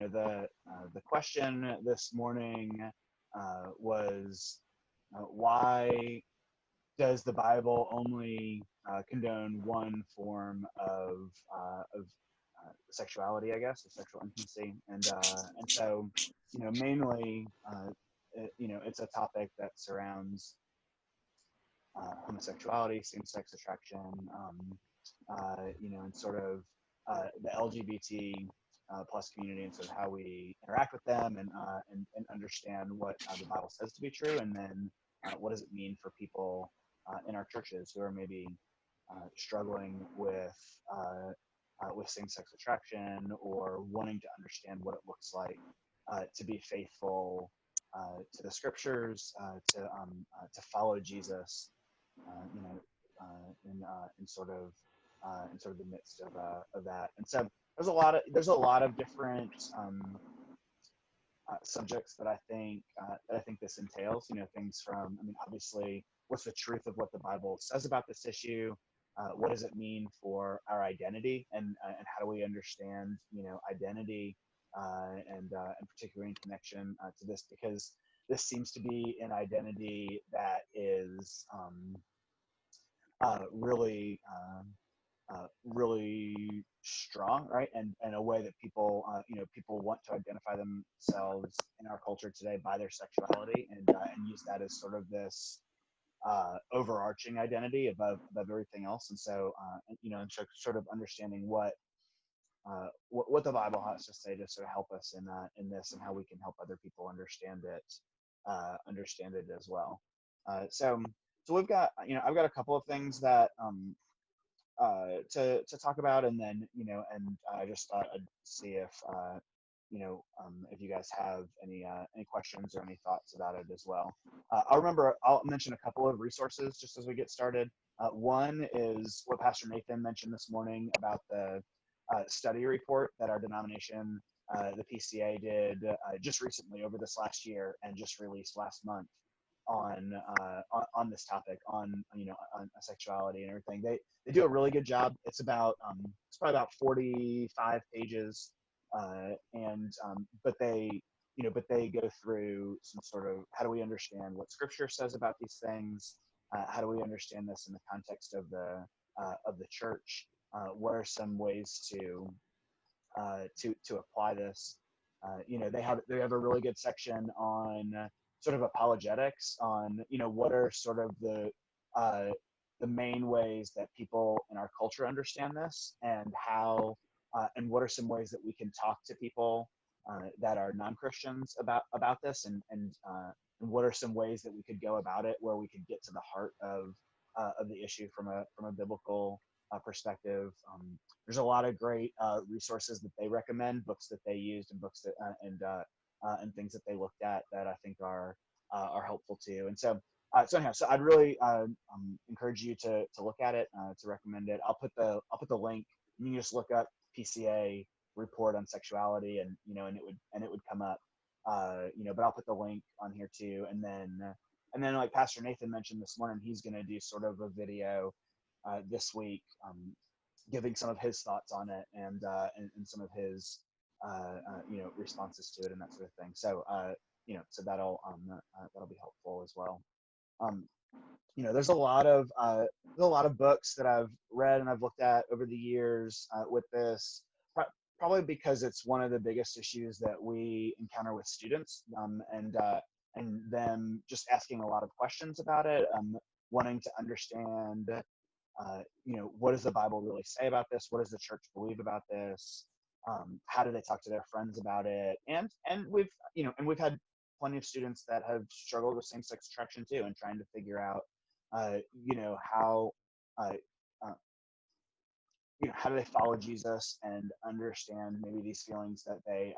the question this morning was why does the Bible only condone one form of sexuality, I guess, or sexual intimacy, and so mainly it's a topic that surrounds homosexuality, same-sex attraction, and sort of the LGBT plus community, and sort of how we interact with them, and understand what the Bible says to be true, and then what does it mean for people in our churches who are maybe struggling with same-sex attraction, or wanting to understand what it looks like to be faithful to the scriptures, to follow Jesus, in sort of the midst of that. And so there's a lot of different subjects that I think this entails. Things from, obviously, what's the truth of what the Bible says about this issue? What does it mean for our identity, and how do we understand identity, and particularly in connection to this, because this seems to be an identity that is really really strong, right? And a way that people want to identify themselves in our culture today by their sexuality, and use that as sort of this overarching identity above everything else. And so and so sort of understanding what the Bible has to say to sort of help us in this, and how we can help other people understand it as well. So we've got I've got a couple of things that to talk about, and then and I just thought I'd see if you guys have any questions or any thoughts about it as well. I'll mention a couple of resources just as we get started. One is what Pastor Nathan mentioned this morning about the study report that our denomination, the PCA, did just recently over this last year, and just released last month on this topic, on sexuality and everything. They do a really good job. It's probably about 45 pages, but they go through some sort of, how do we understand what Scripture says about these things? How do we understand this in the context of the church? What are some ways to apply this? They have a really good section on sort of apologetics, on what are sort of the main ways that people in our culture understand this, and how and what are some ways that we can talk to people that are non-Christians about this, and what are some ways that we could go about it where we could get to the heart of the issue from a biblical perspective. There's a lot of great resources that they recommend, books that they used, and books that and things that they looked at that I think are helpful too. And so anyhow, so I'd really encourage you to look at it, to recommend it. I'll put the link. You can just look up PCA report on sexuality, and and it would come up. But I'll put the link on here too. And then like Pastor Nathan mentioned this morning, he's going to do sort of a video this week, giving some of his thoughts on it, and some of his responses to it, and that sort of thing. So so that'll be helpful as well. There's a lot of books that I've read and I've looked at over the years with this, probably because it's one of the biggest issues that we encounter with students, and them just asking a lot of questions about it, wanting to understand, what does the Bible really say about this? What does the church believe about this? How do they talk to their friends about it? And we've had plenty of students that have struggled with same-sex attraction too, and trying to figure out, how do they follow Jesus and understand maybe these feelings that they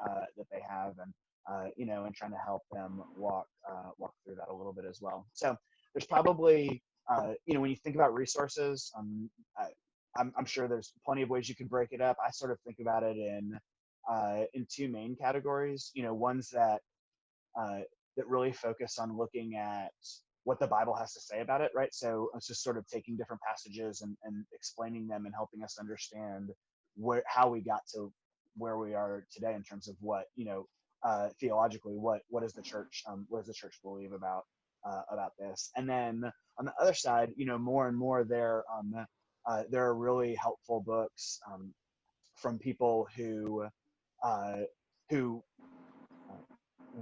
have, and and trying to help them walk through that a little bit as well. So there's probably, when you think about resources, I'm sure there's plenty of ways you can break it up. I sort of think about it in two main categories. Ones that really focus on looking at what the Bible has to say about it, right? So it's just sort of taking different passages and explaining them, and helping us understand how we got to where we are today in terms of what, theologically, what does the church believe about this. And then on the other side, more and more there are really helpful books from people uh, who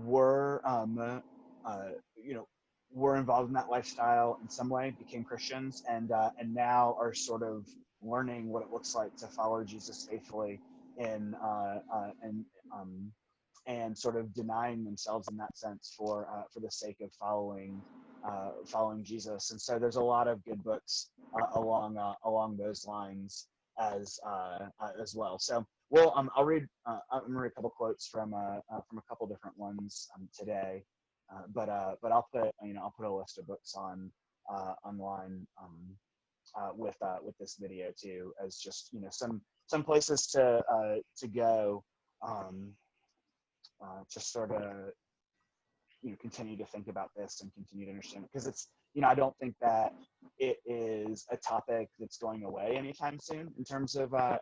were you know were involved in that lifestyle in some way, became Christians, and now are sort of learning what it looks like to follow Jesus faithfully in and sort of denying themselves in that sense for the sake of following Jesus. And so there's a lot of good books along those lines as well. So I'll read I'm gonna read a couple quotes from a couple different ones today, but I'll put a list of books online with this video too, as just some places to go to sort of continue to think about this and continue to understand it, because it's I don't think that it is a topic that's going away anytime soon in terms of our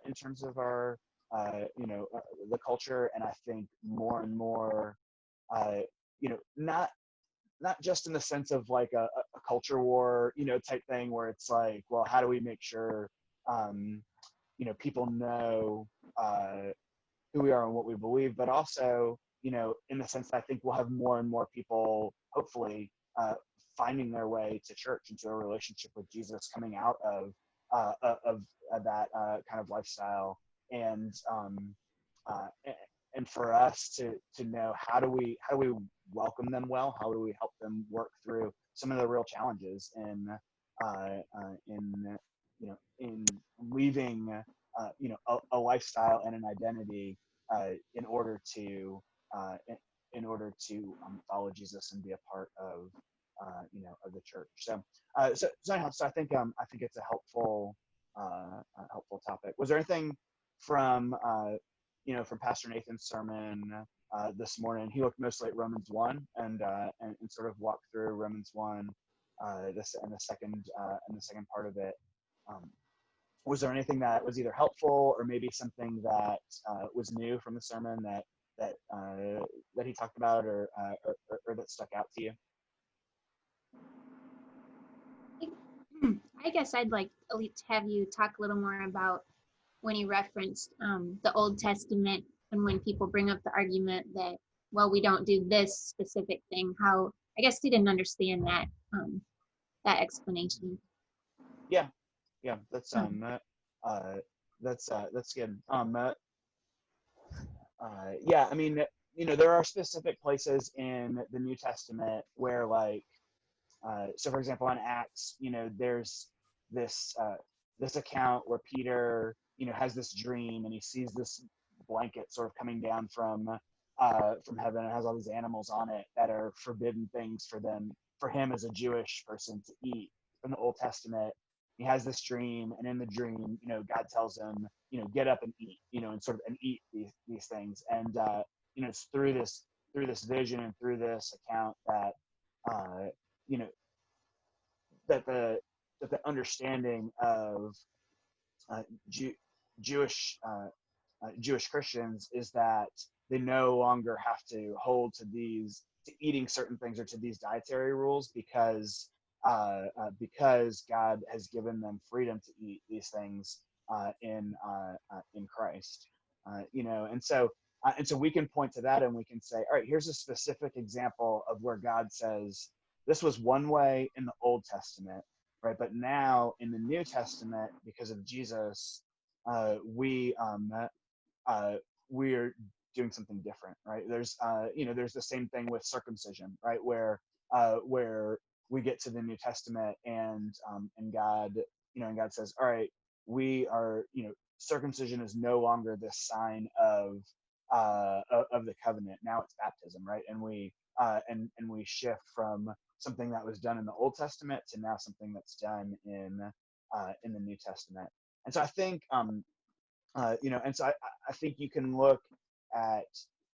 the culture. And I think more and more not just in the sense of like a culture war type thing where it's like, well, how do we make sure people know who we are and what we believe, but also in the sense that I think we'll have more and more people hopefully finding their way to church, into a relationship with Jesus, coming out of that kind of lifestyle. And for us to know how do we welcome them well, how do we help them work through some of the real challenges in leaving a lifestyle and an identity in order to follow Jesus and be a part of of the church. So anyhow, so I think it's a helpful topic. Was there anything from from Pastor Nathan's sermon this morning? He looked mostly at Romans 1 and sort of walked through Romans 1 this and the second part of it. Was there anything that was either helpful or maybe something that was new from the sermon that he talked about or that stuck out to you? I guess I'd like to have you talk a little more about when he referenced the Old Testament, and when people bring up the argument that, well, we don't do this specific thing, how I guess he didn't understand that explanation. Yeah, that's good. Yeah, I mean, there are specific places in the New Testament where, like, so for example, in Acts, there's this account where Peter, has this dream, and he sees this blanket sort of coming down from heaven. It has all these animals on it that are forbidden things for him as a Jewish person to eat from the Old Testament. He has this dream, and in the dream, God tells him, get up and eat, and eat these things. And it's through this vision and through this account that that the understanding of Jewish Christians is that they no longer have to hold to eating certain things or to these dietary rules, because God has given them freedom to eat these things in Christ. And so we can point to that and we can say, all right, here's a specific example of where God says this was one way in the Old Testament, right? But now in the New Testament, because of Jesus, we're doing something different, right? There's the same thing with circumcision, right? Where we get to the New Testament and God, and God says, all right, we are, circumcision is no longer this sign of the covenant. Now it's baptism, right? And we shift from something that was done in the Old Testament to now something that's done in the New Testament. And so I think, and so I think you can look at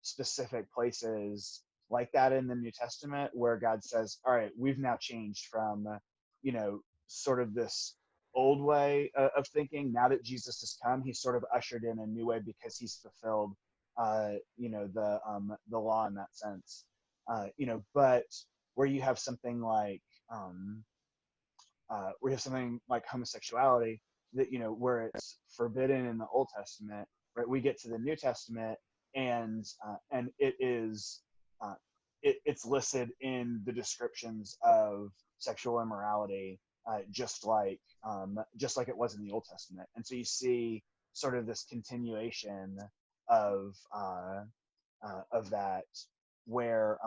specific places like that in the New Testament where God says, all right, we've now changed from, sort of this old way of thinking. Now that Jesus has come, he's sort of ushered in a new way because he's fulfilled, the law in that sense. But where you have something like homosexuality, that where it's forbidden in the Old Testament, right? We get to the New Testament, and it is it's listed in the descriptions of sexual immorality, just like it was in the Old Testament. And so you see sort of this continuation of that, where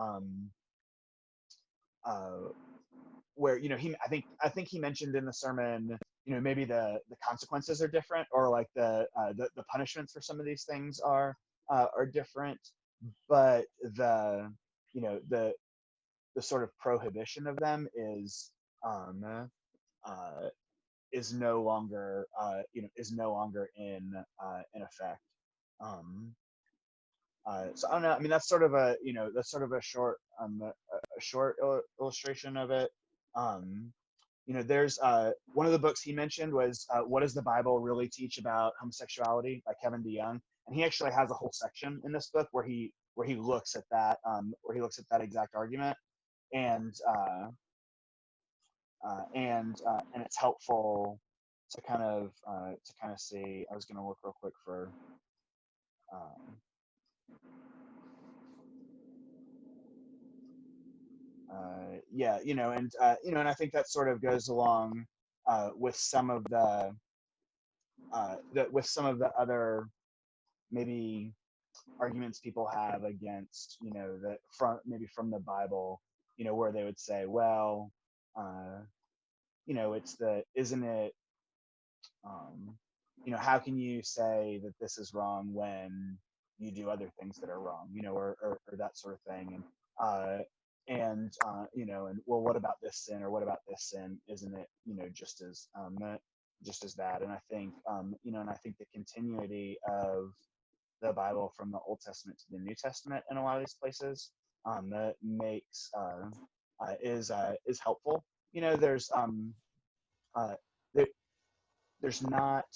I think he mentioned in the sermon, maybe the consequences are different, or like the punishments for some of these things are different, but the sort of prohibition of them is no longer in effect. So I don't know. I mean, that's sort of a short illustration of it. There's one of the books he mentioned was "What Does the Bible Really Teach About Homosexuality" by Kevin DeYoung, and he actually has a whole section in this book where he looks at that exact argument, and it's helpful to kind of see. I was going to look real quick for. And I think that sort of goes along with some of the other maybe arguments people have against, that from the Bible, where they would say, well, isn't it, how can you say that this is wrong when you do other things that are wrong, or that sort of thing. And well, what about this sin, or what about this sin? Isn't it, just as bad? And I think, and I think the continuity of the Bible from the Old Testament to the New Testament in a lot of these places, that makes is helpful. There's there's not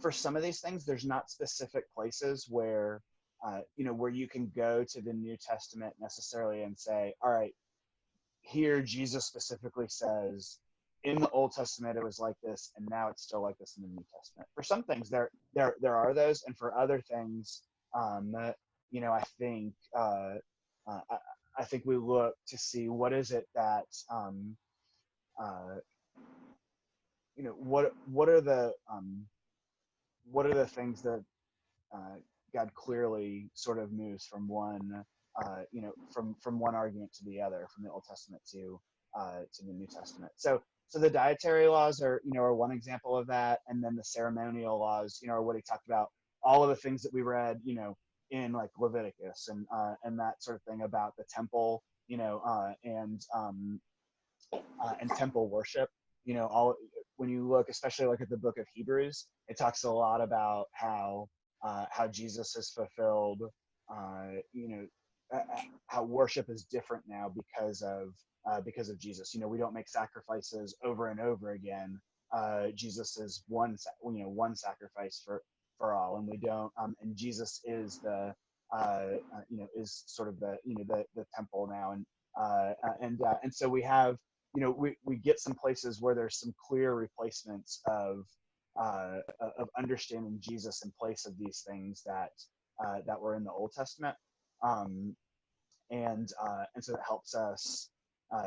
for some of these things, there's not specific places where where you can go to the New Testament necessarily and say, all right, here Jesus specifically says in the Old Testament it was like this, and now it's still like this in the New Testament. For some things there are those, and for other things, I think we look to see what is it that what are the things that God clearly sort of moves from one from one argument to the other, from the Old Testament to the New Testament. So the dietary laws are one example of that, and then the ceremonial laws are what he talked about. All of the things that we read in like Leviticus and that sort of thing about the temple, and temple worship. All when you look, especially like at the book of Hebrews, it talks a lot about how Jesus has fulfilled, how worship is different now because of Jesus. We don't make sacrifices over and over again. Jesus is one sacrifice for all, and we don't. And Jesus is the is sort of the the temple now, and so we have we get some places where there's some clear replacements of understanding Jesus in place of these things that were in the Old Testament, and so it helps us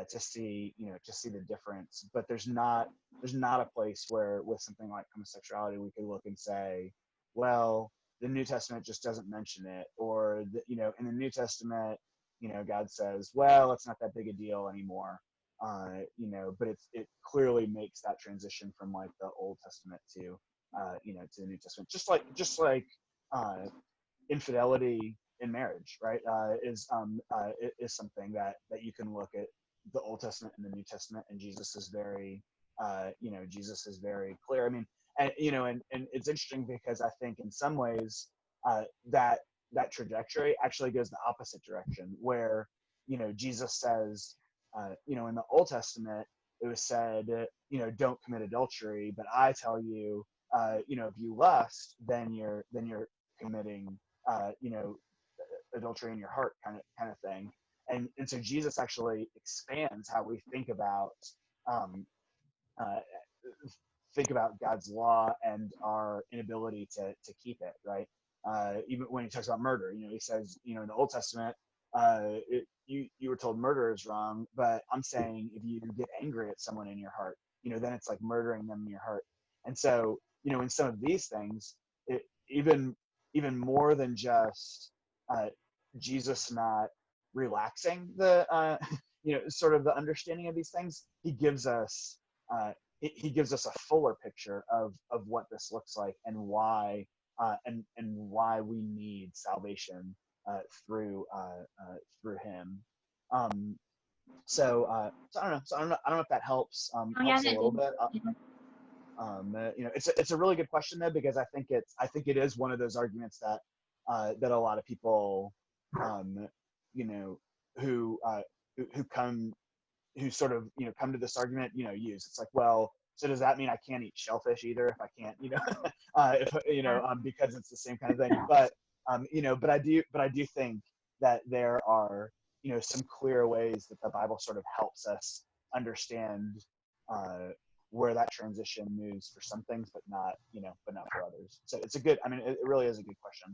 to see the difference. But there's not a place where with something like homosexuality we could look and say, well, the New Testament just doesn't mention it, or in the New Testament God says, well, it's not that big a deal anymore. But it clearly makes that transition from like the Old Testament to to the New Testament, just like infidelity in marriage, right? Is something that you can look at the Old Testament and the New Testament, and Jesus is very clear. I mean, and it's interesting because I think in some ways that trajectory actually goes the opposite direction, where Jesus says, in the Old Testament, it was said, don't commit adultery, but I tell you, if you lust, then you're committing, adultery in your heart, kind of thing. And so Jesus actually expands how we um, uh, think about God's law and our inability to keep it, right? Even when he talks about murder, he says, in the Old Testament, you were told murder is wrong, but I'm saying if you get angry at someone in your heart, then it's like murdering them in your heart. And so, in some of these things, even more than just Jesus not relaxing the sort of the understanding of these things, he gives us a fuller picture of what this looks like and why and why we need salvation through him. So I don't know. So I don't know if that helps Oh, helps a that little did. bit. It's a really good question though, because I think it is one of those arguments that that a lot of people who come who sort of come to this argument use. It's like, well, so does that mean I can't eat shellfish either if I can't if because it's the same kind of thing. But but I do think that there are some clear ways that the Bible sort of helps us understand where that transition moves for some things, but not for others. So it's a good. I mean, it really is a good question.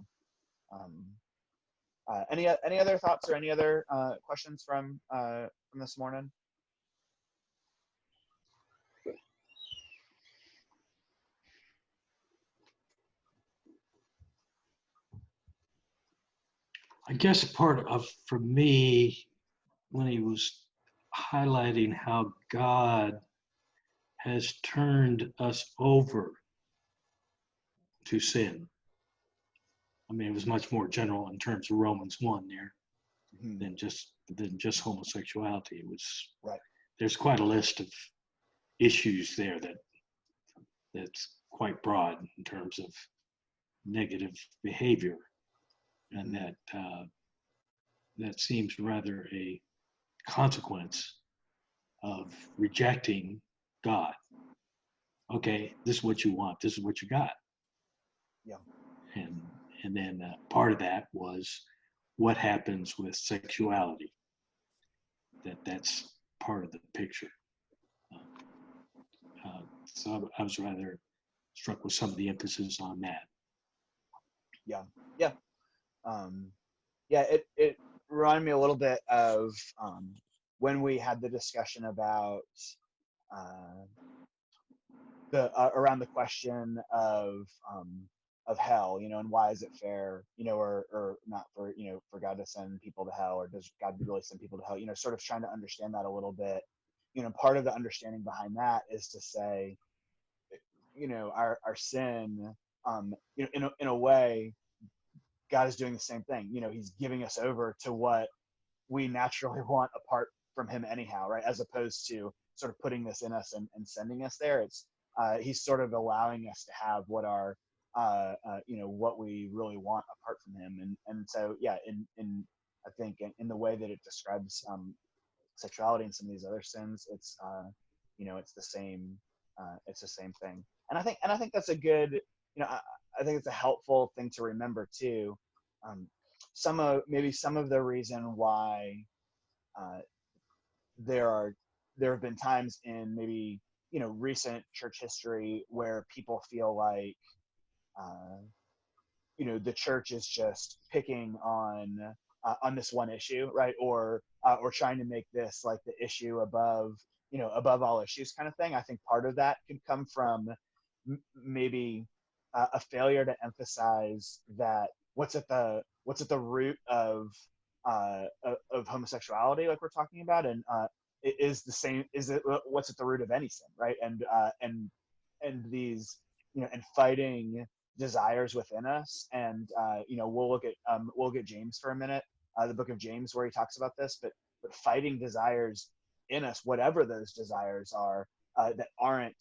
Any other thoughts or any other questions from this morning? I guess part of, for me, when he was highlighting how God has turned us over to sin. I mean, it was much more general in terms of Romans 1 there than just homosexuality. It was right. There's quite a list of issues there that's quite broad in terms of negative behavior, and that seems rather a consequence of rejecting God. Okay, this is what you want. This is what you got. Yeah. And then part of that was what happens with sexuality. That's part of the picture. So I was rather struck with some of the emphasis on that. Yeah. It reminded me a little bit of when we had the discussion about around the question of hell, and why is it fair, or not for for God to send people to hell, or does God really send people to hell? Sort of trying to understand that a little bit. Part of the understanding behind that is to say, our sin, in a way, God is doing the same thing. He's giving us over to what we naturally want apart from him anyhow, right? As opposed to sort of putting this in us and sending us there. It's he's sort of allowing us to have what our what we really want apart from him. And so yeah, in I think in the way that it describes sexuality and some of these other sins, it's it's the same thing. And I think that's a good, I think it's a helpful thing to remember too. Some of the reason why there have been times in maybe recent church history where people feel like the church is just picking on this one issue, right? Or trying to make this like the issue above all issues, kind of thing. I think part of that can come from maybe a failure to emphasize that what's at the root of homosexuality, like we're talking about, and it is the same. Is it what's at the root of any sin, right? And these and fighting desires within us, and we'll look at James for a minute, the book of James, where he talks about this, but fighting desires in us, whatever those desires are, that aren't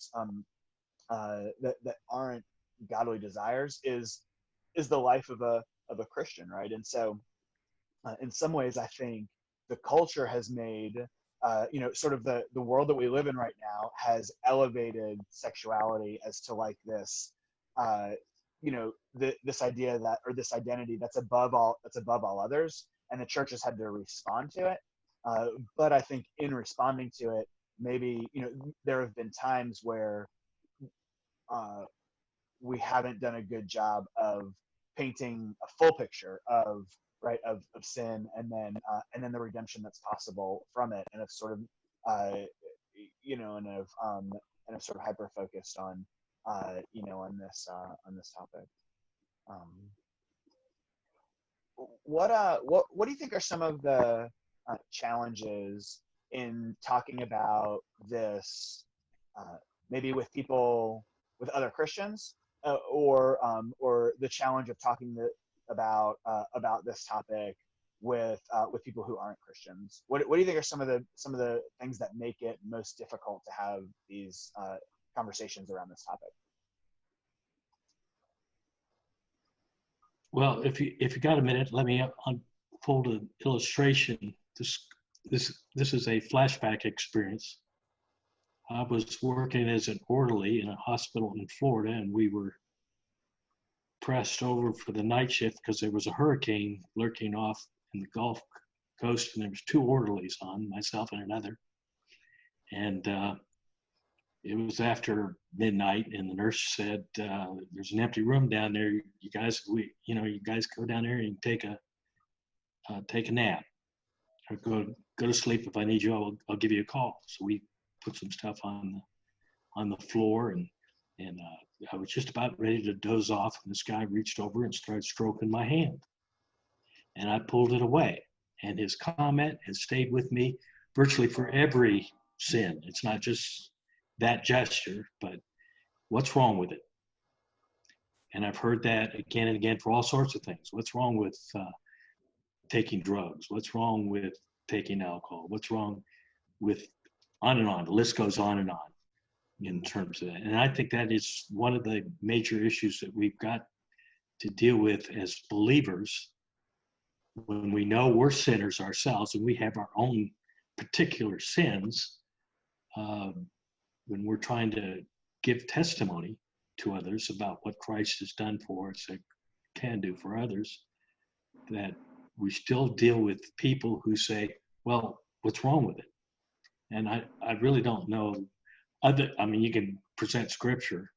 that aren't godly desires, is the life of a Christian, right? And so in some ways I think the culture has made sort of the world that we live in right now has elevated sexuality as to like this, this idea that, or this identity that's above all others, and the church has had to respond to it. But I think in responding to it, maybe, there have been times where we haven't done a good job of painting a full picture of sin, and then the redemption that's possible from it, and of sort of and of sort of hyper focused on on this topic. What do you think are some of the challenges in talking about this, maybe with people, with other Christians, or the challenge of talking about this topic with people who aren't Christians? What do you think are some of the things that make it most difficult to have these conversations around this topic? Well, if you got a minute, let me unfold an illustration. This is a flashback experience. I was working as an orderly in a hospital in Florida, and we were pressed over for the night shift because there was a hurricane lurking off in the Gulf Coast, and there was 2 orderlies on, myself and another. And it was after midnight, and the nurse said, "There's an empty room down there. You guys go down there and take a nap, or go to sleep. If I need you, I'll give you a call." So we put some stuff on the floor, and I was just about ready to doze off, and this guy reached over and started stroking my hand, and I pulled it away. And his comment has stayed with me virtually for every sin. It's not just that gesture, but what's wrong with it? And I've heard that again and again for all sorts of things. What's wrong with taking drugs? What's wrong with taking alcohol? What's wrong with, on and on, the list goes on and on in terms of that. And I think that is one of the major issues that we've got to deal with as believers, when we know we're sinners ourselves and we have our own particular sins. When we're trying to give testimony to others about what Christ has done for us and can do for others, that we still deal with people who say, well, what's wrong with it? And I really don't know. You can present scripture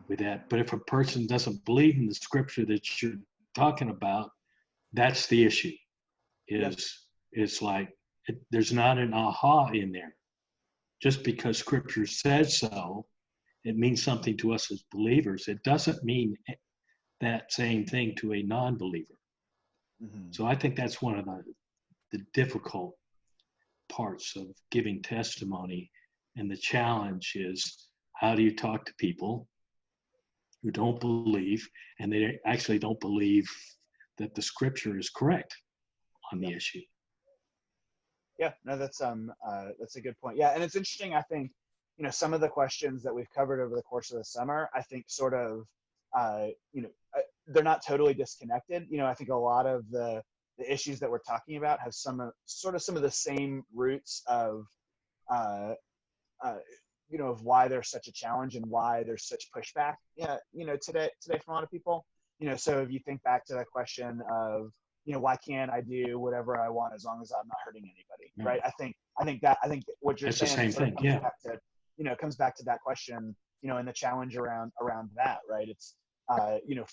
with that, but if a person doesn't believe in the scripture that you're talking about, that's the issue. It's like, there's not an aha in there. Just because scripture says so, it means something to us as believers. It doesn't mean that same thing to a non-believer. Mm-hmm. So I think that's one of the difficult parts of giving testimony. And the challenge is, how do you talk to people who don't believe, and they actually don't believe that the scripture is correct on the issue? Yeah, no, that's a good point. Yeah, and it's interesting. I think, some of the questions that we've covered over the course of the summer, I think sort of, they're not totally disconnected. I think a lot of the issues that we're talking about have some of the same roots of, of why there's such a challenge and why there's such pushback. Yeah, today from a lot of people. So if you think back to the question of, why can't I do whatever I want as long as I'm not hurting anybody, right? I think what you're saying the same thing. Yeah. Comes back to that question, and the challenge around that, right? It's,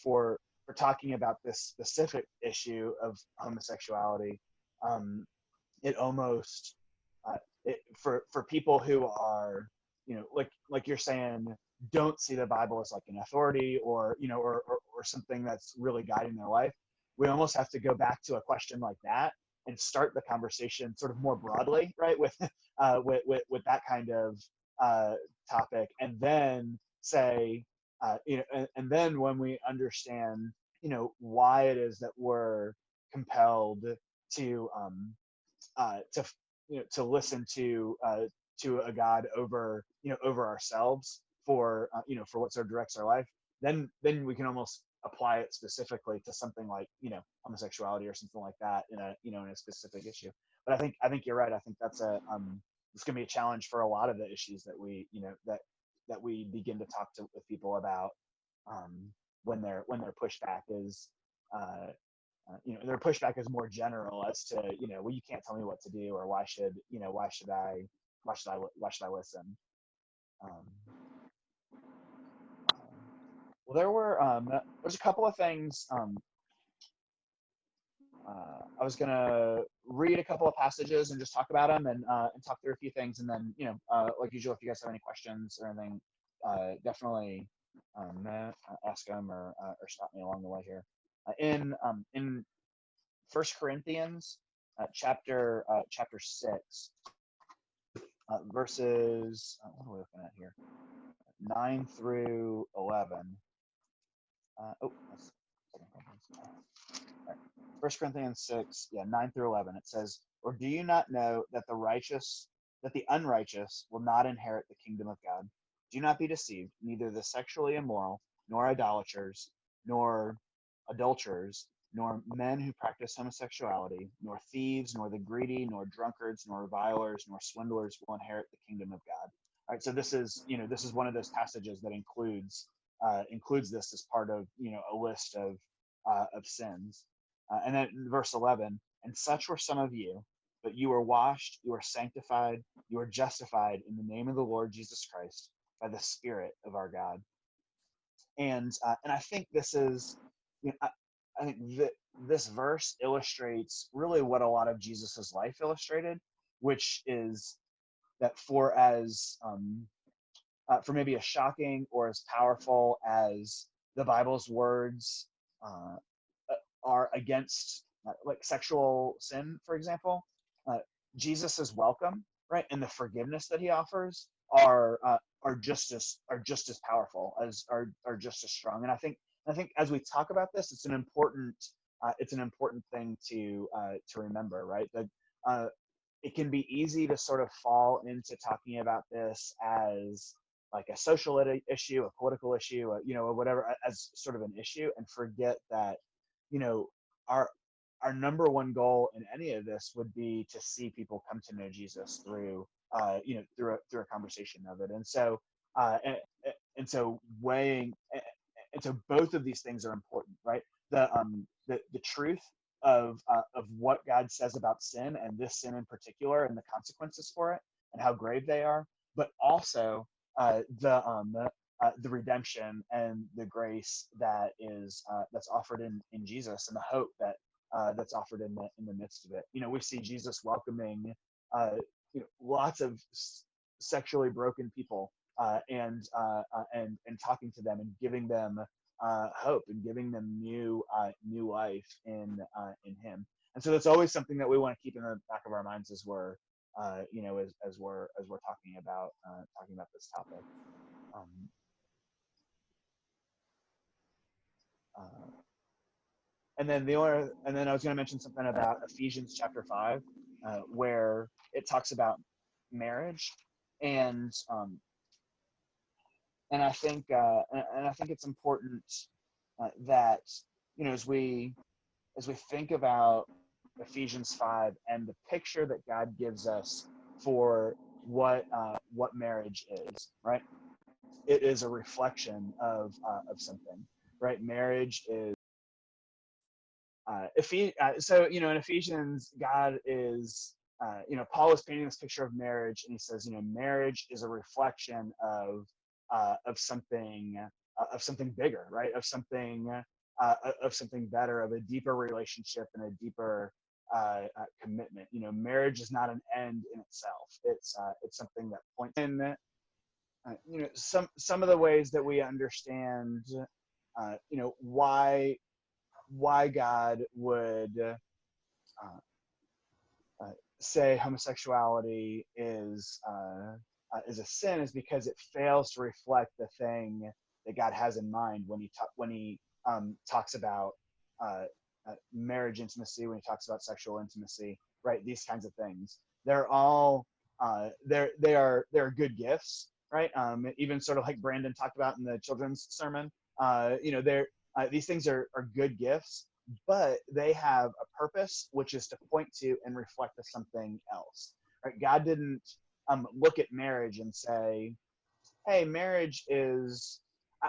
for talking about this specific issue of homosexuality, it almost, for people who are, like you're saying, don't see the Bible as like an authority or something that's really guiding their life. We almost have to go back to a question like that and start the conversation sort of more broadly, right? With that kind of topic, and then say, and then when we understand, why it is that we're compelled to listen to a God over ourselves for what sort of directs our life, then we can almost apply it specifically to something like, homosexuality or something like that in a specific issue. But I think you're right. I think that's it's going to be a challenge for a lot of the issues that we, that we begin to talk with people about, when their pushback is, their pushback is more general as to, well, you can't tell me what to do, or why should I listen? Well, there's a couple of things. I was gonna read a couple of passages and just talk about them, and talk through a few things, and then like usual, if you guys have any questions or anything, definitely ask them or stop me along the way here. In 1 Corinthians chapter 6, verses what are we looking at here? 9 through 11. That's 1 Corinthians 6, 9 through 11. It says, "Or do you not know that the unrighteous will not inherit the kingdom of God? Do not be deceived. Neither the sexually immoral, nor idolaters, nor adulterers, nor men who practice homosexuality, nor thieves, nor the greedy, nor drunkards, nor revilers, nor swindlers will inherit the kingdom of God." All right, so this is one of those passages that includes this as part of a list of sins. And then in verse 11, "And such were some of you, but you were washed, you were sanctified, you were justified in the name of the Lord Jesus Christ by the Spirit of our God." And I think this is, I think that this verse illustrates really what a lot of Jesus's life illustrated, which is that for maybe as shocking or as powerful as the Bible's words are against like sexual sin, for example, Jesus's welcome, right, and the forgiveness that he offers are just as powerful, as are just as strong. And I think as we talk about this, it's an important thing to remember, right? That it can be easy to sort of fall into talking about this as like a social issue, a political issue, or whatever, as sort of an issue, and forget that our number one goal in any of this would be to see people come to know Jesus through through a conversation of it. And so both of these things are important, right? The truth of what God says about sin, and this sin in particular, and the consequences for it, and how grave they are, but also the redemption and the grace that is that's offered in Jesus, and the hope that's offered in the midst of it. We see Jesus welcoming lots of sexually broken people, and talking to them and giving them hope, and giving them new life in Him. And so that's always something that we want to keep in the back of our minds as we're as we're talking about this topic. And then I was going to mention something about Ephesians chapter 5, where it talks about marriage, and I think it's important that as we think about Ephesians 5 and the picture that God gives us for what marriage is, right? It is a reflection of something, right? Marriage is so in Ephesians, God is Paul is painting this picture of marriage, and he says marriage is a reflection of something bigger, right? Of something better, of a deeper relationship and a deeper commitment. Marriage is not an end in itself. It's something that points in. Some of the ways that we understand why God would say homosexuality is a sin is because it fails to reflect the thing that God has in mind when he talks about marriage intimacy, when he talks about sexual intimacy, right? These kinds of things. They're all they are good gifts, right? Even sort of like Brandon talked about in the children's sermon. these things are good gifts, but they have a purpose, which is to point to and reflect to something else. Right? God didn't look at marriage and say, hey, marriage is,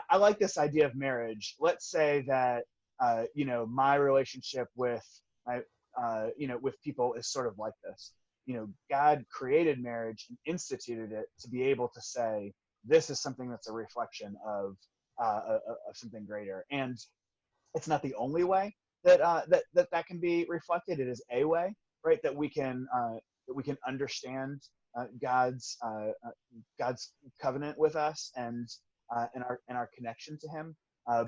I like this idea of marriage. Let's say that, my relationship with my, with people is sort of like this. God created marriage and instituted it to be able to say, this is something that's a reflection of something greater. And it's not the only way that can be reflected. It is a way, right, that we can understand God's covenant with us and our connection to Him.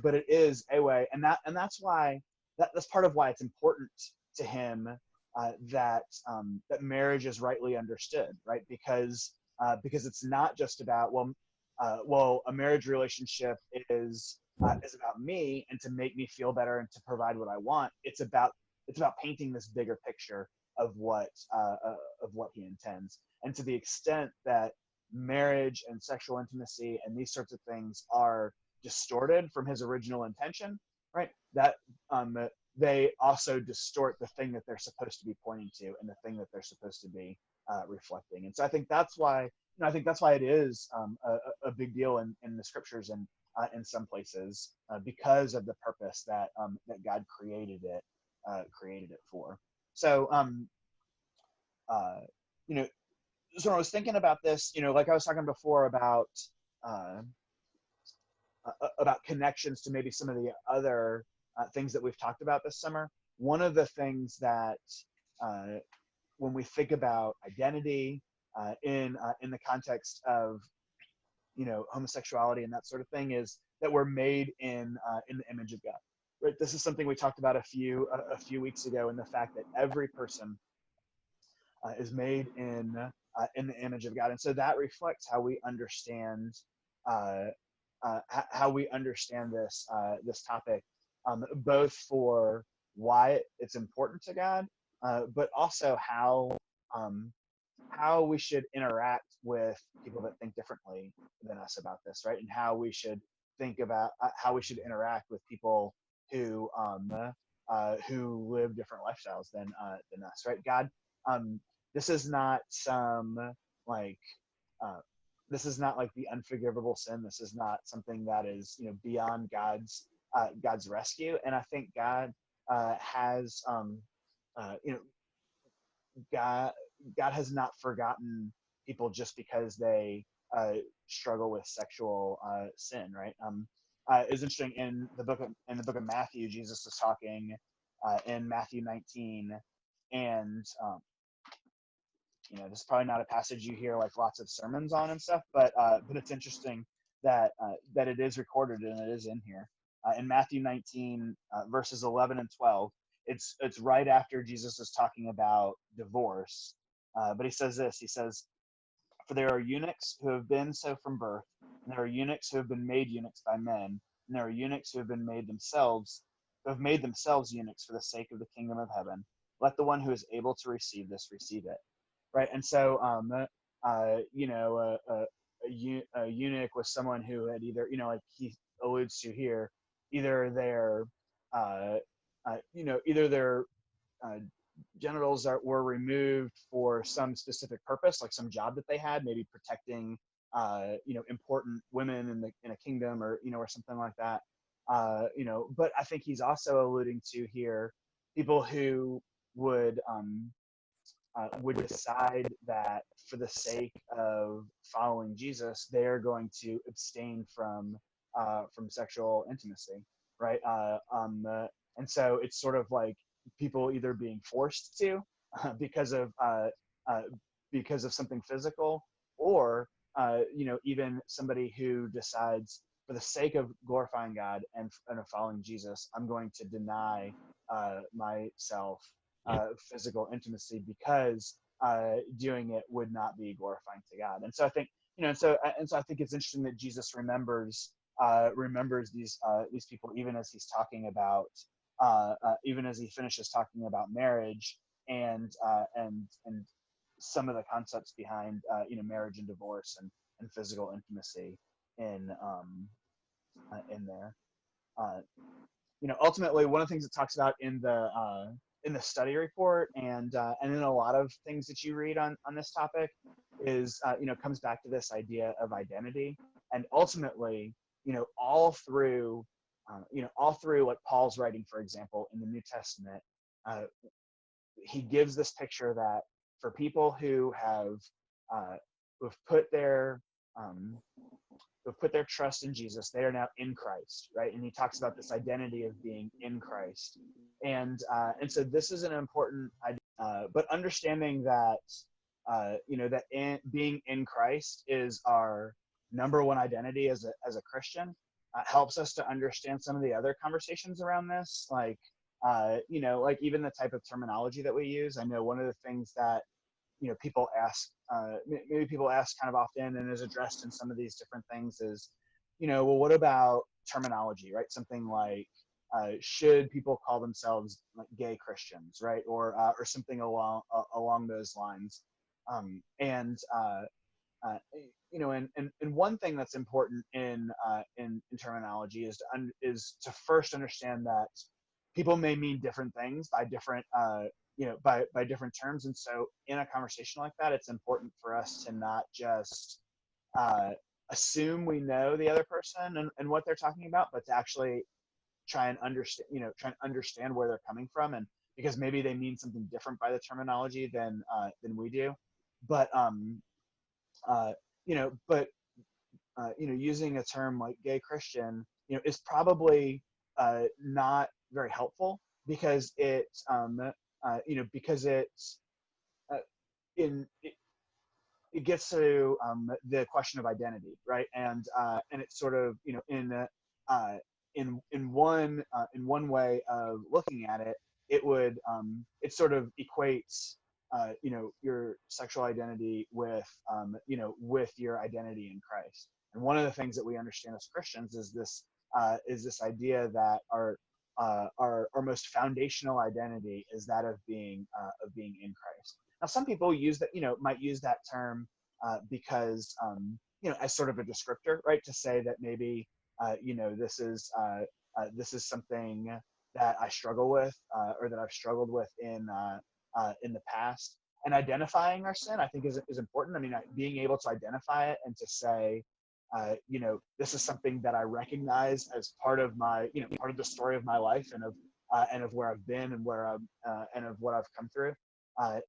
But it is a way, and that's why that's part of why it's important to Him that marriage is rightly understood, right? Because it's not just about a marriage relationship is about me and to make me feel better and to provide what I want. It's about painting this bigger picture of what He intends. And to the extent that marriage and sexual intimacy and these sorts of things are distorted from His original intention, right? That they also distort the thing that they're supposed to be pointing to and the thing that they're supposed to be reflecting. And so I think that's why it is a big deal in the scriptures and in some places because of the purpose that God created it for. So so when I was thinking about this, like I was talking before about connections to maybe some of the other things that we've talked about this summer. One of the things that when we think about identity in the context of homosexuality and that sort of thing is that we're made in the image of God. Right? This is something we talked about a few weeks ago, in the fact that every person is made in the image of God, and so that reflects how we understand this topic, both for why it's important to God, but also how we should interact with people that think differently than us about this, right? And how we should think about how we should interact with people who live different lifestyles than us, right? God, this is not this is not like the unforgivable sin. This is not something that is beyond God's rescue. And I think God has God has not forgotten people just because they struggle with sexual sin, right? It's interesting in the book of Matthew. Jesus is talking in Matthew 19, and this is probably not a passage you hear like lots of sermons on and stuff, but it's interesting that it is recorded and it is in here in Matthew 19 verses 11 and 12. It's right after Jesus is talking about divorce, but he says this. He says, "For there are eunuchs who have been so from birth, and there are eunuchs who have been made eunuchs by men, and there are eunuchs who have made themselves eunuchs for the sake of the kingdom of heaven. Let the one who is able to receive this receive it." Right, and so a eunuch was someone who had either, like he alludes to here, either their genitals were removed for some specific purpose, like some job that they had, maybe protecting important women in a kingdom, or or something like that. But I think he's also alluding to here people who would decide that for the sake of following Jesus, they are going to abstain from sexual intimacy, right? And so it's sort of like people either being forced to because of something physical, or even somebody who decides for the sake of glorifying God and of following Jesus, I'm going to deny myself physical intimacy because doing it would not be glorifying to God. And so I think so I think it's interesting that Jesus remembers these people, even as he's talking about even as he finishes talking about marriage and some of the concepts behind marriage and divorce and physical intimacy in there. ultimately one of the things it talks about in the study report and in a lot of things that you read on this topic is comes back to this idea of identity. And ultimately, all through what Paul's writing, for example, in the New Testament, he gives this picture that for people who have who've put their trust in Jesus, they are now in Christ, right? And he talks about this identity of being in Christ, and so this is an important idea. But understanding that being in Christ is our number one identity as a Christian helps us to understand some of the other conversations around this, like like even the type of terminology that we use. I know one of the things that people ask, maybe people ask kind of often and is addressed in some of these different things is, well, what about terminology, right? Something like, should people call themselves like gay Christians, right? Or something along those lines. And one thing that's important in terminology is to first understand that people may mean different things by different by different terms. And so in a conversation like that, it's important for us to not just assume we know the other person and what they're talking about, but to actually try and understand where they're coming from, and because maybe they mean something different by the terminology than we do. But using a term like gay Christian, is probably not very helpful, because it's it gets to the question of identity, right? And it's sort of in one way of looking at it, it sort of equates your sexual identity with your identity in Christ. And one of the things that we understand as Christians is this idea that our most foundational identity is that of being in Christ. Now, some people might use that term because as sort of a descriptor, right? To say that maybe this is something that I struggle with, or that I've struggled with in the past. And identifying our sin, I think, is important. I mean, being able to identify it and to say, this is something that I recognize as part of my, part of the story of my life and of where I've been and where I'm and of what I've come through, I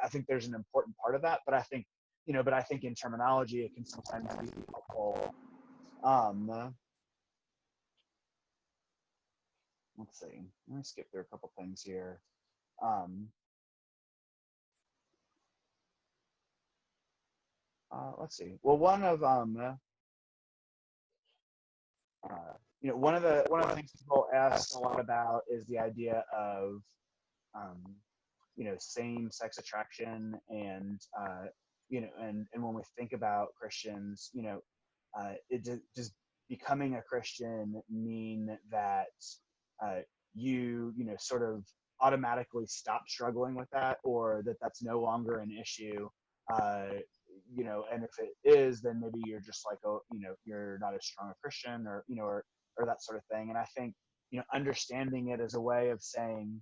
think there's an important part of that. But I think, in terminology, it can sometimes be helpful. Let's see. Let me skip through a couple things here. Let's see. Well, one of the things people ask a lot about is the idea of same-sex attraction, and and when we think about Christians, does becoming a Christian mean that you sort of automatically stop struggling with that, or that that's no longer an issue? And if it is, then maybe you're just like, you're not as strong a Christian, or or that sort of thing. And I think, understanding it as a way of saying,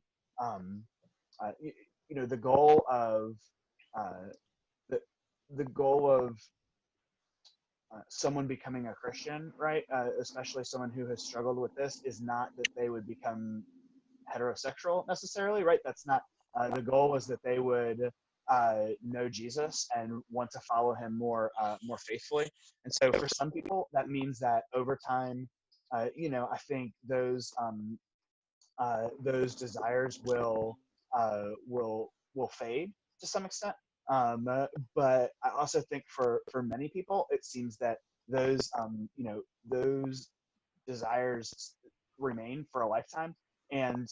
the goal of someone becoming a Christian, right? Especially someone who has struggled with this, is not that they would become heterosexual necessarily, right? That's not the goal. Was that they would know Jesus and want to follow him more faithfully. And so for some people, that means that over time, I think those desires will fade to some extent. But I also think for many people, it seems that those desires remain for a lifetime, and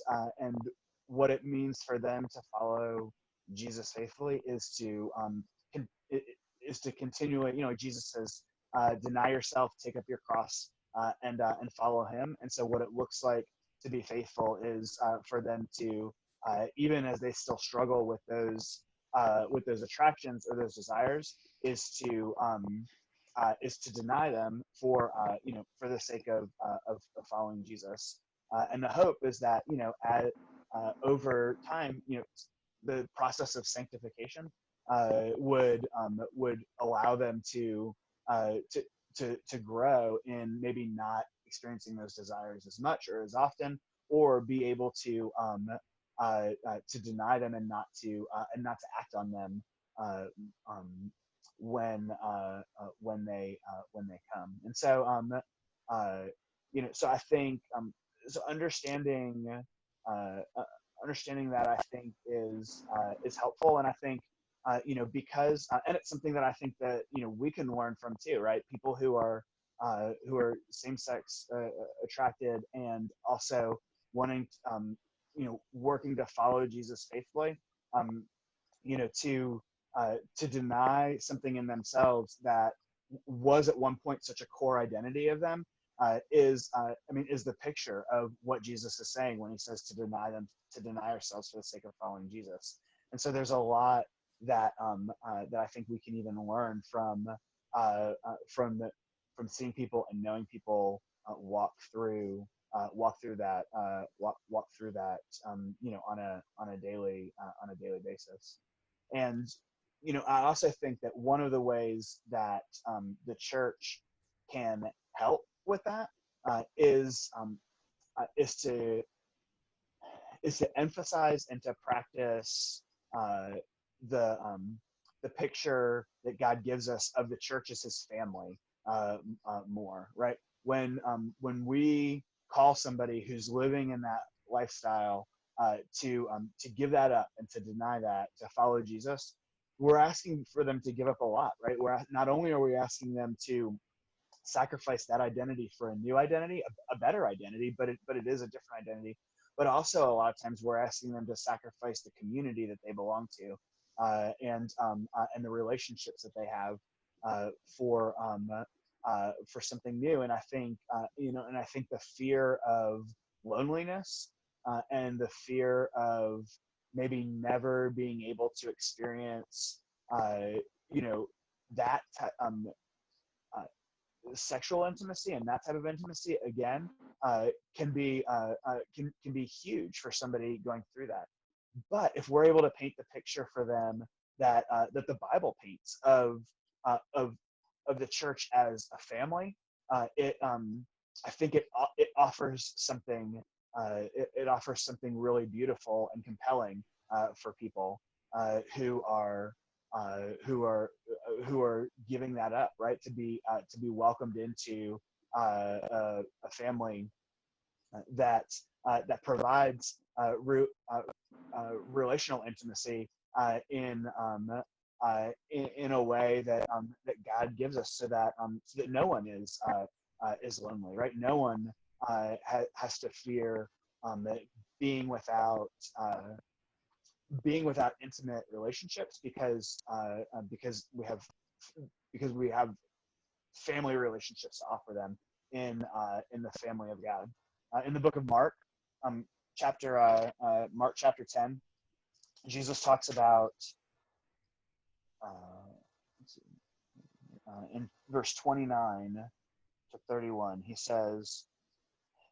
what it means for them to follow Jesus faithfully is to continually, Jesus says, deny yourself, take up your cross, and follow him. And so what it looks like to be faithful is for them to, even as they still struggle with those attractions or those desires, is to to deny them for for the sake of following Jesus. And the hope is that over time, the process of sanctification would allow them to grow in maybe not experiencing those desires as much or as often, or be able to deny them and not to act on them when they come. And so so I think so understanding that, I think, is helpful. And I think because and it's something that I think that we can learn from too, right? People who are same-sex attracted and also wanting working to follow Jesus faithfully, to deny something in themselves that was at one point such a core identity of them is the picture of what Jesus is saying when he says to deny ourselves for the sake of following Jesus. And so there's a lot that I think we can even learn from seeing people and knowing people walk through that on a daily basis. And I also think that one of the ways that the church can help with that is to emphasize and to practice the picture that God gives us of the church as his family more, right? When we call somebody who's living in that lifestyle to give that up and to deny that, to follow Jesus, we're asking for them to give up a lot, right? Not only are we asking them to sacrifice that identity for a new identity, a better identity, but it is a different identity. But also a lot of times we're asking them to sacrifice the community that they belong to, and the relationships that they have for something new. And I think the fear of loneliness and the fear of maybe never being able to experience that sexual intimacy and that type of intimacy again can be huge for somebody going through that. But if we're able to paint the picture for them that the Bible paints of the church as a family, I think it offers something. It offers something really beautiful and compelling for people who are giving that up, right? To be welcomed into a family that provides relational intimacy in a way that God gives us, so that no one is lonely, right? No one has to fear being without intimate relationships, because we have family relationships to offer them in the family of God. In the book of Mark, Mark chapter 10, Jesus talks about in verse 29 to 31, he says,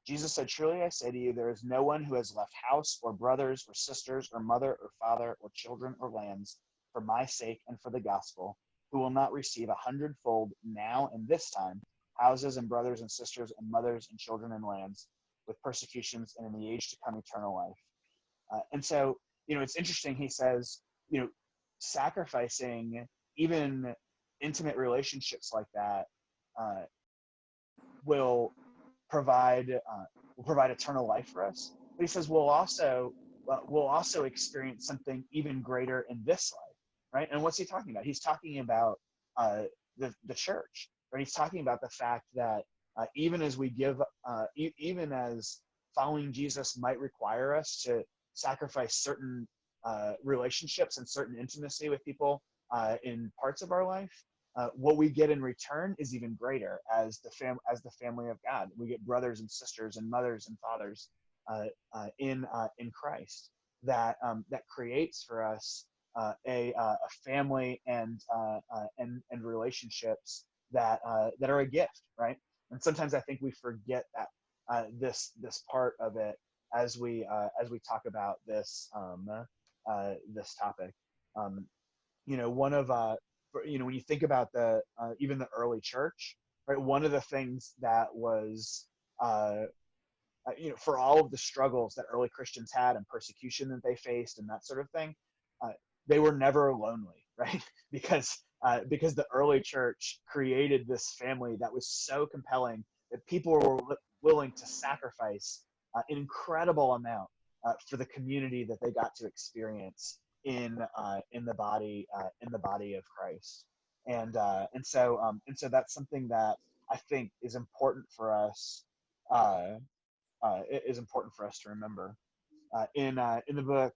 Jesus said, "Truly I say to you, there is no one who has left house or brothers or sisters or mother or father or children or lands for my sake and for the gospel, who will not receive 100-fold now in this time, houses and brothers and sisters and mothers and children and lands, with persecutions, and in the age to come eternal life." And so, it's interesting. He says, sacrificing even intimate relationships like that will provide eternal life for us. But he says we'll also experience something even greater in this life, right? And what's he talking about? He's talking about the church, right? He's talking about the fact that even as we give, even as following Jesus might require us to sacrifice certain relationships and certain intimacy with people in parts of our life, what we get in return is even greater as the family of God. We get brothers and sisters and mothers and fathers in Christ that creates for us a family and relationships that are a gift, right? And sometimes I think we forget that this part of it as we talk about this this topic. One of when you think about the even the early church, right? One of the things that was for all of the struggles that early Christians had and persecution that they faced and that sort of thing, they were never lonely, right? because the early church created this family that was so compelling that people were willing to sacrifice an incredible amount for the community that they got to experience in the body of Christ, and so that's something that I think is important for us. It is important for us to remember. In the book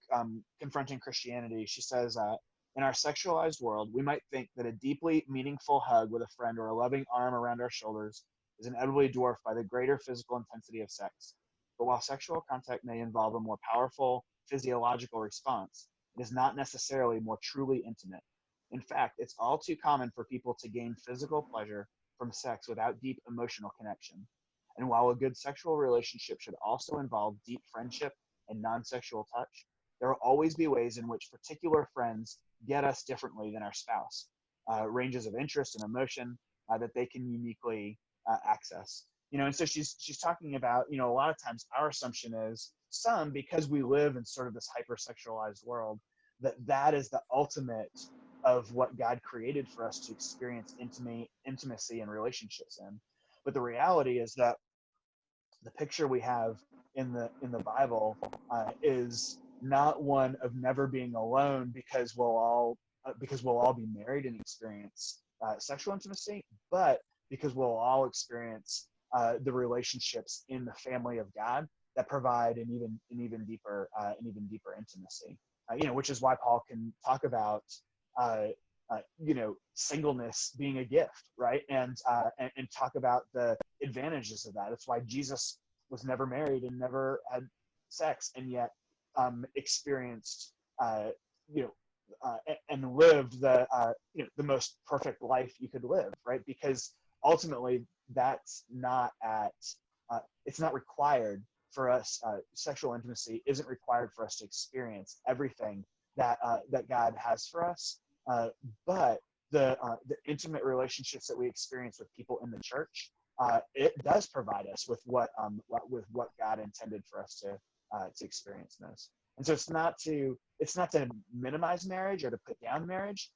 Confronting Christianity, she says, in our sexualized world, we might think that a deeply meaningful hug with a friend or a loving arm around our shoulders is inevitably dwarfed by the greater physical intensity of sex. But while sexual contact may involve a more powerful physiological response, it is not necessarily more truly intimate. In fact, it's all too common for people to gain physical pleasure from sex without deep emotional connection. And while a good sexual relationship should also involve deep friendship and non-sexual touch, there will always be ways in which particular friends get us differently than our spouse, ranges of interest and emotion that they can uniquely access. And so she's talking about, a lot of times our assumption is because we live in sort of this hypersexualized world, that is the ultimate of what God created for us to experience intimacy and relationships in. But the reality is that the picture we have in the Bible is not one of never being alone because we'll all be married and experience sexual intimacy, but because we'll all experience the relationships in the family of God that provide an even deeper intimacy. Which is why Paul can talk about singleness being a gift, right? And talk about the advantages of that. That's why Jesus was never married and never had sex, and yet experienced, and lived the most perfect life you could live, right? Because ultimately, that's not it's not required for us. Sexual intimacy isn't required for us to experience everything that God has for us, but the intimate relationships that we experience with people in the church, it does provide us with what God intended for us to experience most. And so it's not to minimize marriage or to put down marriage,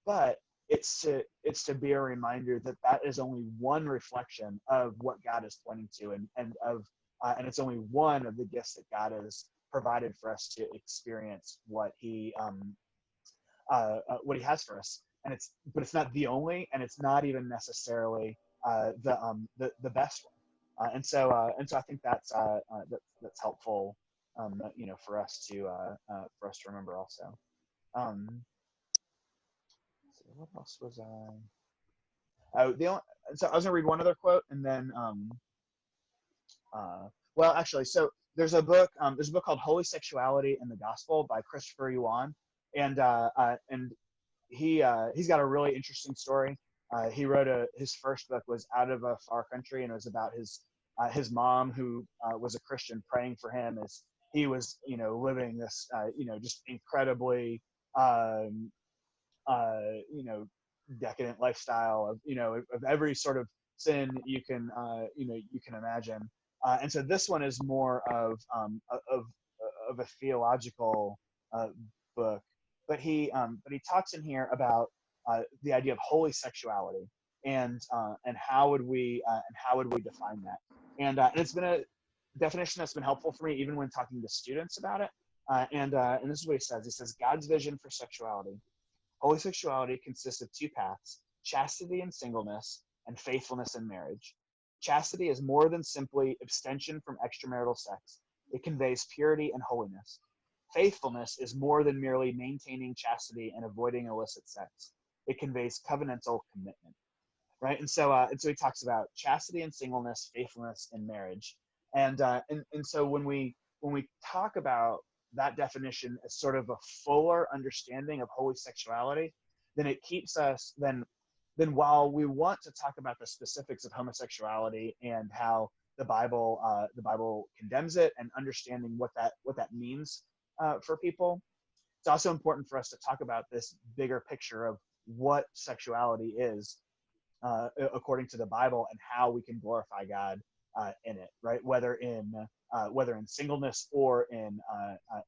but it's to be a reminder that is only one reflection of what God is pointing to, and it's only one of the gifts that God has provided for us to experience what He has for us. But it's not the only, and it's not even necessarily the best one. And so I think that's helpful, for us to remember also. What else was I? So I was gonna read one other quote, and then so there's a book called Holy Sexuality and the Gospel by Christopher Yuan, and he's got a really interesting story. He wrote his first book was Out of a Far Country, and it was about his mom, who was a Christian, praying for him as he was living this just incredibly decadent lifestyle of every sort of sin you can imagine. And so this one is more of a theological book, but he talks in here about the idea of holy sexuality and how would we define that? And it's been a definition that's been helpful for me even when talking to students about it. And this is what he says. He says, God's vision for sexuality. Holy sexuality consists of two paths: chastity and singleness, and faithfulness in marriage. Chastity is more than simply abstention from extramarital sex. It conveys purity and holiness. Faithfulness is more than merely maintaining chastity and avoiding illicit sex. It conveys covenantal commitment, right? And so he talks about chastity and singleness, faithfulness in marriage, and so when we talk about that definition as sort of a fuller understanding of holy sexuality, then it keeps us then then while we want to talk about the specifics of homosexuality and how the Bible condemns it and understanding what that means for people, it's also important for us to talk about this bigger picture of what sexuality is according to the Bible and how we can glorify God in it, right? Whether in singleness or in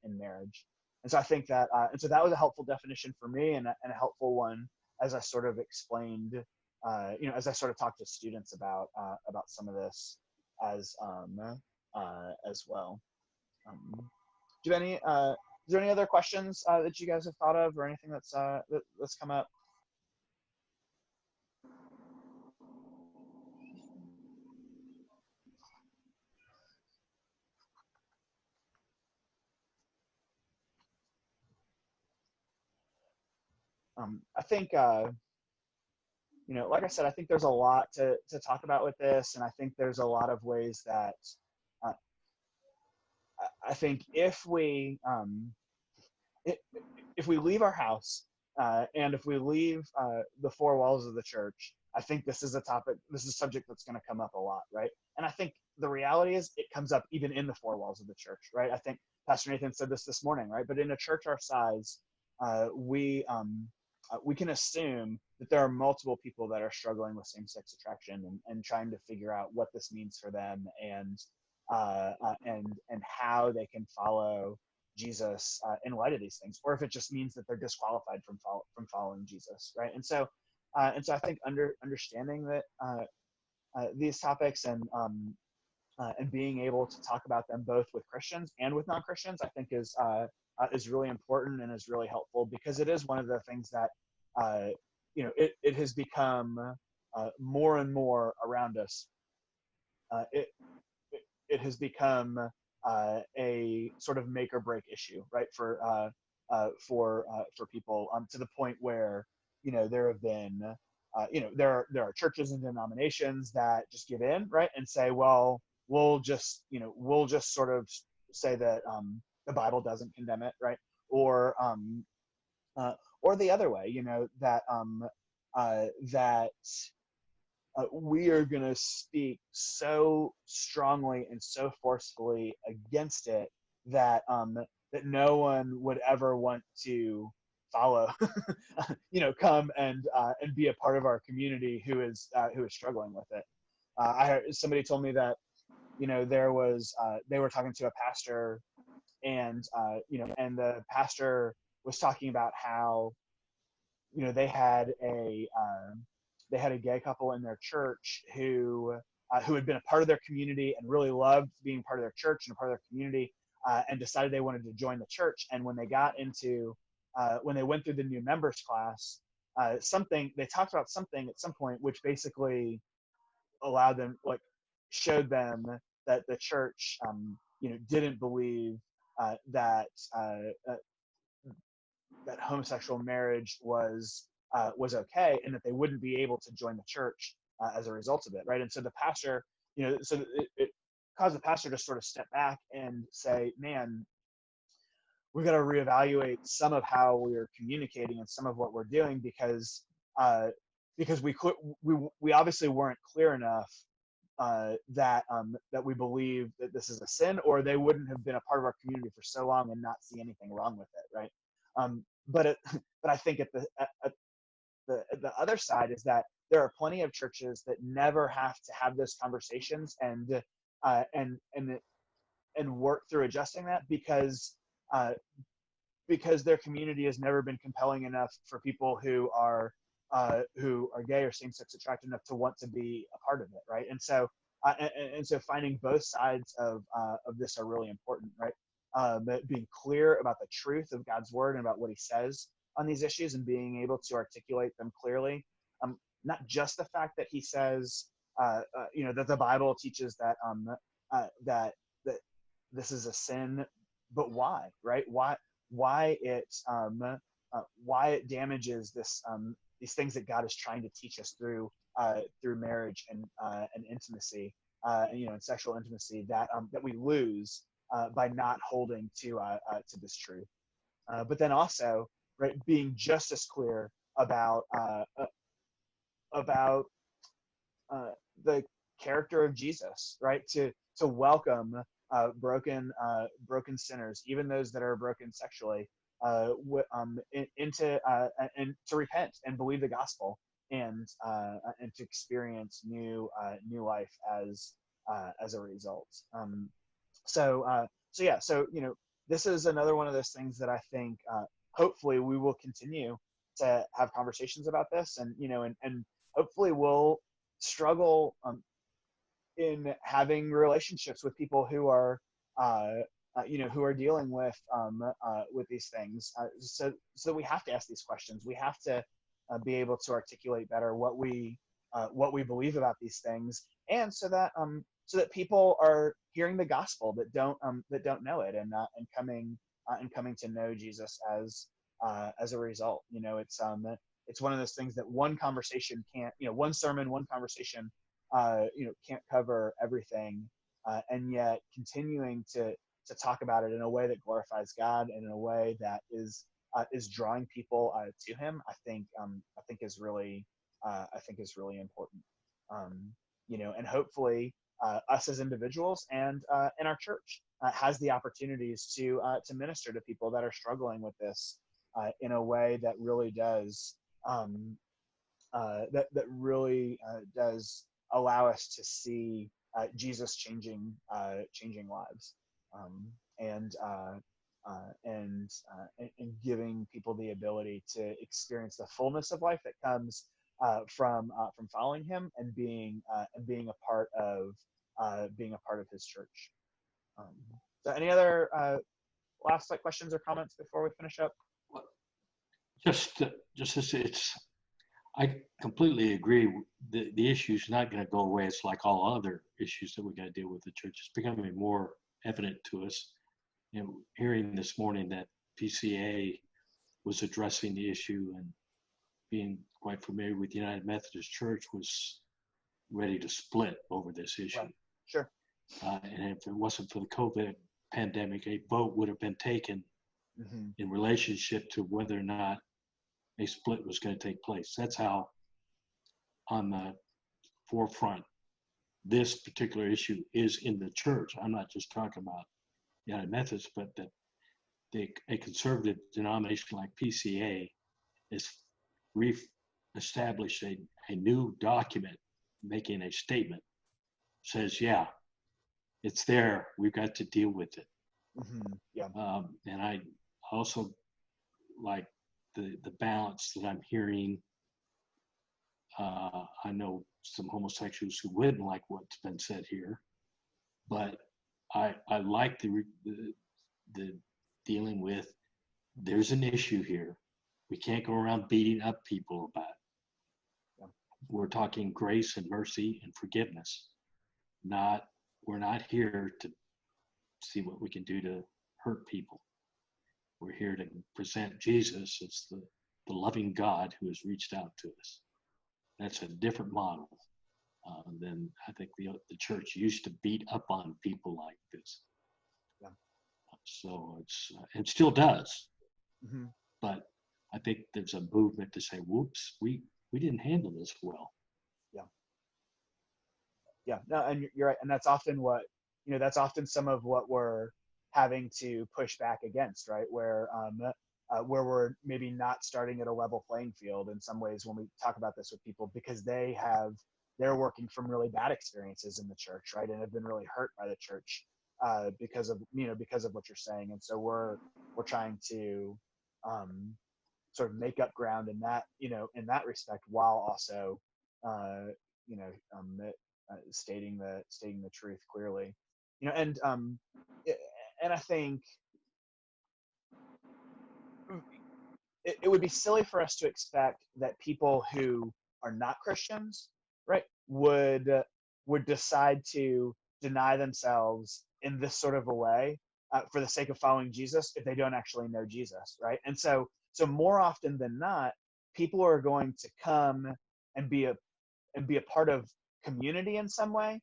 marriage. And so I think that and so that was a helpful definition for me and a helpful one as I sort of explained, as I sort of talked to students about some of this as well. Do you have any? Is there any other questions that you guys have thought of, or anything that's come up? I think, like I said, I think there's a lot to talk about with this, and I think there's a lot of ways that I think if we leave our house and if we leave the four walls of the church, I think this is a subject that's going to come up a lot, right? And I think the reality is it comes up even in the four walls of the church, right? I think Pastor Nathan said this morning, right? But in a church our size, we can assume that there are multiple people that are struggling with same-sex attraction and trying to figure out what this means for them and how they can follow Jesus in light of these things, or if it just means that they're disqualified from following Jesus, right? And so I think understanding that these topics and being able to talk about them both with Christians and with non-Christians, I think is really important and is really helpful, because it is one of the things that it has become more and more around us. It has become a sort of make or break issue, right? For people, to the point where there have been there are churches and denominations that just give in, right, and say, well, we'll just sort of say that the Bible doesn't condemn it, right? Or the other way, that we are going to speak so strongly and so forcefully against it that that no one would ever want to follow, come and be a part of our community who is struggling with it. I heard somebody told me that there was they were talking to a pastor, and and the pastor was talking about how they had a gay couple in their church who had been a part of their community and really loved being part of their church and a part of their community, and decided they wanted to join the church. And when they when they went through the new members class, they talked about something at some point which basically allowed them, showed them that the church didn't believe that homosexual marriage was okay, and that they wouldn't be able to join the church as a result of it, right? And so the pastor, so it caused the pastor to sort of step back and say, man, we've got to reevaluate some of how we're communicating and some of what we're doing, because we obviously weren't clear enough that we believe that this is a sin, or they wouldn't have been a part of our community for so long and not see anything wrong with it, right? But I think at the other side is that there are plenty of churches that never have to have those conversations and work through adjusting that, because their community has never been compelling enough for people who are gay or same-sex attracted enough to want to be a part of it, right? And so finding both sides of this are really important, right? Being clear about the truth of God's word and about what he says on these issues, and being able to articulate them clearly. Not just the fact that he says, that the Bible teaches that that this is a sin, but why, right? Why it damages these things that God is trying to teach us through marriage and intimacy, and sexual intimacy, that we lose by not holding to this truth. But then also, right, being just as clear about about the character of Jesus, right? To welcome broken sinners, even those that are broken sexually, into and to repent and believe the gospel, and to experience new life as a result. So yeah, so this is another one of those things that I think hopefully we will continue to have conversations about this, and and hopefully we'll struggle in having relationships with people who are who are dealing with these things, so we have to ask these questions. We have to be able to articulate better what we believe about these things, and so that people are hearing the gospel that don't know it, and coming to know Jesus as a result. It's one of those things that one conversation can't, one sermon, one conversation can't cover everything, and yet continuing to talk about it in a way that glorifies God and in a way that is drawing people to Him, I think is really important. And hopefully us as individuals and our church has the opportunities to minister to people that are struggling with this in a way that really does does allow us to see Jesus changing lives, and giving people the ability to experience the fullness of life that comes from following Him and being a part of His church. So, any other last questions or comments before we finish up? Just as I completely agree. The issue is not going to go away. It's like all other issues that we got to deal with. The church is becoming more evident to us. Hearing this morning that PCA was addressing the issue, and being quite familiar with the United Methodist Church was ready to split over this issue. Right. Sure. And if it wasn't for the COVID pandemic, a vote would have been taken Mm-hmm. in relationship to whether or not a split was going to take place. That's how on the forefront this particular issue is in the church. I'm not just talking about United Methodist, but that a conservative denomination like PCA is re-established a new document making a statement. Says, yeah, it's there. We've got to deal with it. Mm-hmm. Yeah. And I also like the balance that I'm hearing. I know some homosexuals who wouldn't like what's been said here, but I like the dealing with, there's an issue here. We can't go around beating up people about it. Yeah. We're talking grace and mercy and forgiveness. We're not here to see what we can do to hurt people. We're here to present Jesus as the loving God who has reached out to us. That's a different model than I think the church used to beat up on people like this. Yeah. So it still does. Mm-hmm. But I think there's a movement to say, whoops, we didn't handle this well. Yeah, no, and you're right, and that's often some of what we're having to push back against, right? Where we're maybe not starting at a level playing field in some ways when we talk about this with people, because they're working from really bad experiences in the church, right, and have been really hurt by the church because of what you're saying, and so we're trying to sort of make up ground in that respect, while also stating the truth clearly, and I think it would be silly for us to expect that people who are not Christians, right, would decide to deny themselves in this sort of a way for the sake of following Jesus if they don't actually know Jesus, right? And so more often than not, people are going to come and be a part of community in some way,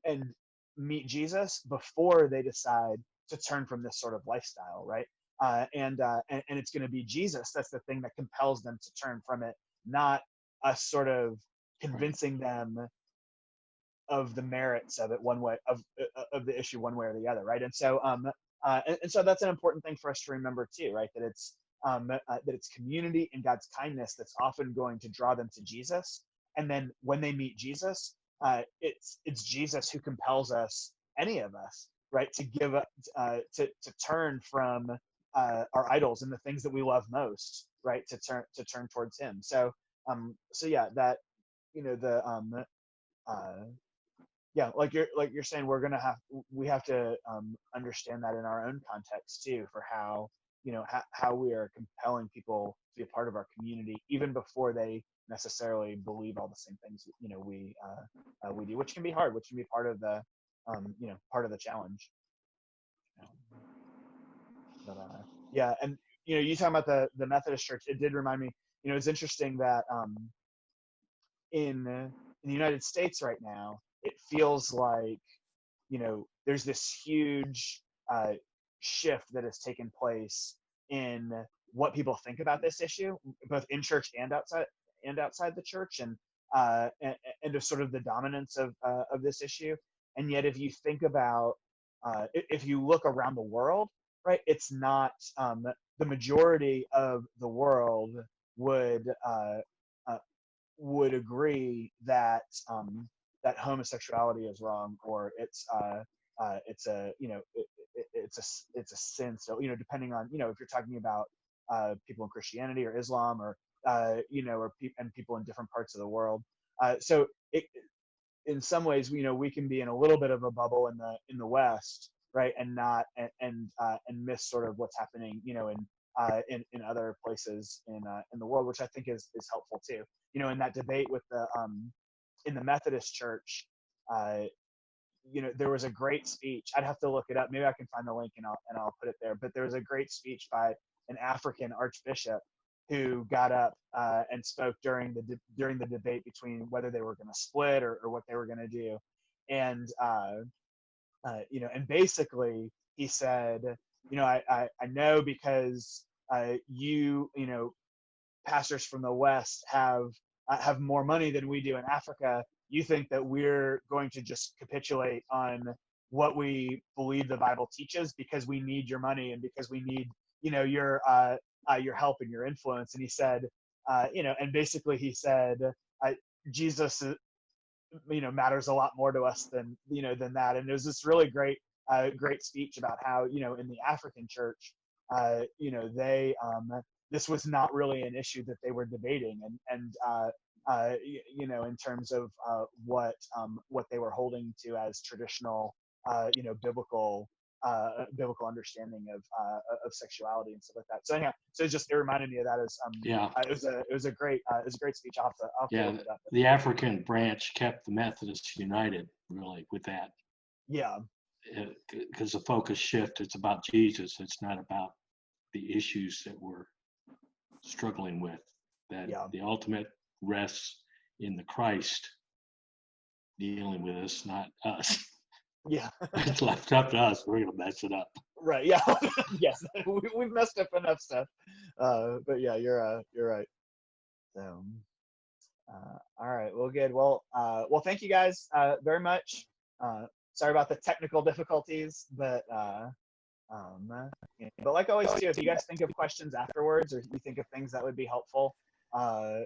and meet Jesus before they decide to turn from this sort of lifestyle, right? And it's going to be Jesus that's the thing that compels them to turn from it, not us sort of convincing them of the merits of it one way, of the issue one way or the other, right? And so and so that's an important thing for us to remember too, right? That it's community and God's kindness that's often going to draw them to Jesus. And then when they meet Jesus, it's Jesus who compels us, any of us, right, to give up, to turn from our idols and the things that we love most, right, to turn towards Him. So yeah, that, you know, yeah, like you're saying, we have to understand that in our own context too, for how, you know, how we are compelling people to be a part of our community even before they necessarily believe all the same things, you know, we do, which can be hard, which can be part of the you know, part of the challenge. But yeah, and you know, you talking about the Methodist Church, it did remind me, you know, it's interesting that in the United States right now, it feels like, you know, there's this huge shift that has taken place in what people think about this issue, both in church and outside the church, and of sort of the dominance of this issue. And yet, if you think about, if you look around the world, right, it's not, the majority of the world would agree that that homosexuality is wrong, or it's a, you know, it's a sin. So, you know, depending on, you know, if you're talking about people in Christianity or Islam, or you know, or people in different parts of the world. So in some ways, you know, we can be in a little bit of a bubble in the West, right, and not and miss sort of what's happening, you know, in other places in the world, which I think is helpful too. You know, in that debate with in the Methodist Church, you know, there was a great speech. I'd have to look it up. Maybe I can find the link and I'll put it there. But there was a great speech by an African archbishop who got up and spoke during the debate between whether they were going to split or what they were going to do. And you know, and basically he said, you know, I know because you know, pastors from the West have more money than we do in Africa. You think that we're going to just capitulate on what we believe the Bible teaches because we need your money and because we need, you know, your help and your influence. And he said, you know, and basically he said, Jesus, you know, matters a lot more to us than, you know, than that. And there's this really great speech about how, you know, in the African church, you know, they this was not really an issue that they were debating, and you know, in terms of what they were holding to as traditional, you know, biblical understanding of sexuality and stuff like that. So anyhow, so it reminded me of that as Yeah. It was a great speech. I'll have to look it up. The African branch kept the Methodists united, really, with that. Yeah. Because the focus shift, it's about Jesus. It's not about the issues that we're struggling with. That the ultimate rests in the Christ dealing with us, not us. Yeah. It's left up to us. We're gonna mess it up. Right. Yeah. Yes. We've messed up enough stuff. But yeah, you're right. So, all right. Well, good. Well, thank you guys very much. Sorry about the technical difficulties, but like always too, if you guys think of questions afterwards, or you think of things that would be helpful,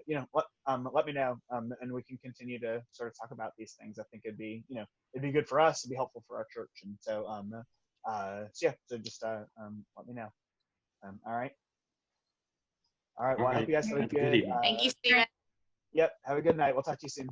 you know, let me know, and we can continue to sort of talk about these things. I think it'd be good for us, it'd be helpful for our church, and so yeah, so just let me know. All right. Well, I hope you guys have a good Thank you, Steven. Yep, have a good night. We'll talk to you soon.